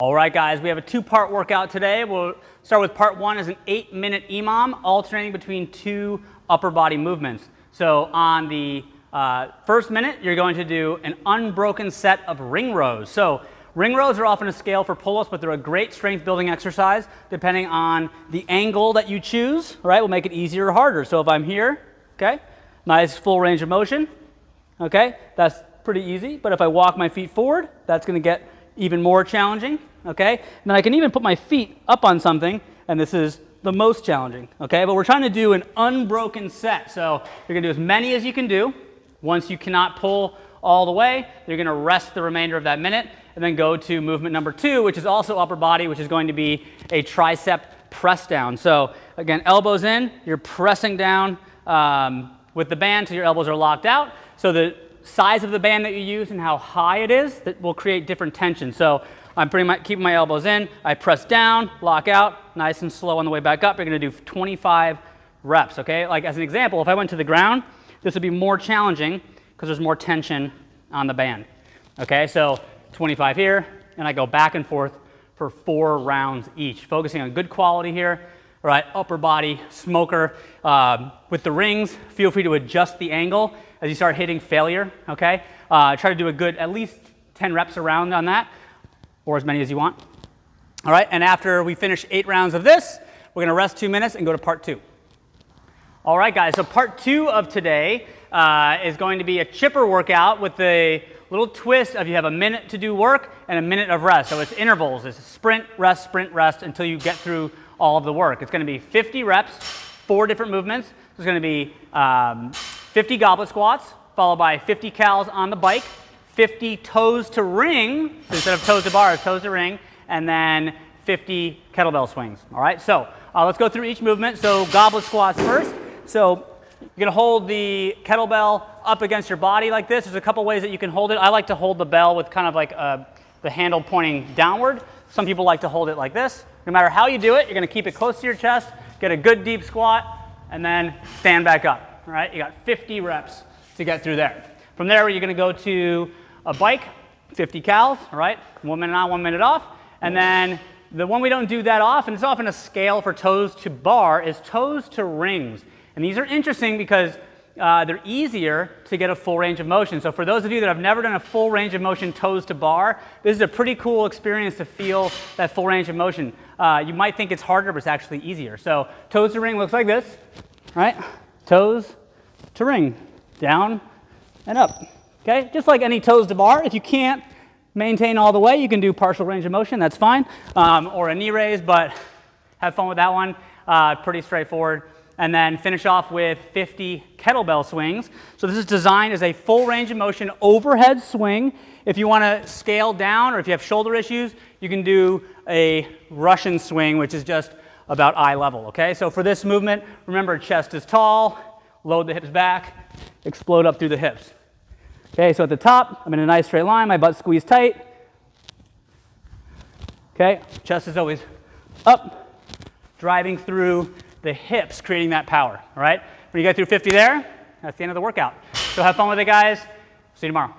All right, guys, we have a two-part workout today. We'll start with part one as an 8-minute EMOM, alternating between two upper body movements. So on the first minute, you're going to do an unbroken set of ring rows. So ring rows are often a scale for pull-ups, but they're a great strength building exercise depending on the angle that you choose, right? Will make it easier or harder. So if I'm here, okay, nice full range of motion, okay, that's pretty easy. But if I walk my feet forward, that's going to get even more challenging, okay? And then I can even put my feet up on something, and this is the most challenging, okay? But we're trying to do an unbroken set. So you're gonna do as many as you can do. Once you cannot pull all the way, you're gonna rest the remainder of that minute, and then go to movement number two, which is also upper body, which is going to be a tricep press down. So again, elbows in, you're pressing down with the band till your elbows are locked out. So the size of the band that you use and how high it is, that will create different tension. So I'm pretty much keeping my elbows in, I press down, lock out, nice and slow on the way back up. You're gonna do 25 reps, okay? Like as an example, if I went to the ground, this would be more challenging because there's more tension on the band, okay? So 25 here, and I go back and forth for 4 rounds each, focusing on good quality here. All right, upper body smoker. With the rings, feel free to adjust the angle as you start hitting failure, okay? Try to do a good, at least 10 reps around on that, or as many as you want. All right, and after we finish 8 rounds of this, we're gonna rest 2 minutes and go to part 2. All right, guys, so part 2 of today is going to be a chipper workout with a little twist of you have a minute to do work and a minute of rest. So it's intervals, it's sprint, rest, until you get through all of the work. It's gonna be 50 reps, 4 different movements. There's gonna be 50 goblet squats, followed by 50 cals on the bike, 50 toes to ring, so instead of toes to bar, it's toes to ring, and then 50 kettlebell swings. All right, so let's go through each movement. So goblet squats first. So you're gonna hold the kettlebell up against your body like this. There's a couple ways that you can hold it. I like to hold the bell with kind of like the handle pointing downward. Some people like to hold it like this. No matter how you do it, you're gonna keep it close to your chest, get a good deep squat, and then stand back up. All right, you got 50 reps to get through there. From there, you're gonna go to a bike, 50 cals, all right? 1 minute on, 1 minute off. And then the one we don't do that often, it's often a scale for toes to bar, is toes to rings. And these are interesting because they're easier to get a full range of motion. So for those of you that have never done a full range of motion toes to bar, this is a pretty cool experience to feel that full range of motion. You might think it's harder, but it's actually easier. So toes to ring looks like this, right? Toes to ring, down and up, okay? Just like any toes to bar. If you can't maintain all the way, you can do partial range of motion, that's fine. Or a knee raise, but have fun with that one. Pretty straightforward. And then finish off with 50 kettlebell swings. So this is designed as a full range of motion overhead swing. If you want to scale down or if you have shoulder issues, you can do a Russian swing, which is just about eye level, okay? So for this movement, remember chest is tall, load the hips back, explode up through the hips. Okay, so at the top, I'm in a nice straight line, my butt squeezed tight. Okay, chest is always up, driving through the hips, creating that power, all right? When you get through 50 there, that's the end of the workout. So have fun with it, guys. See you tomorrow.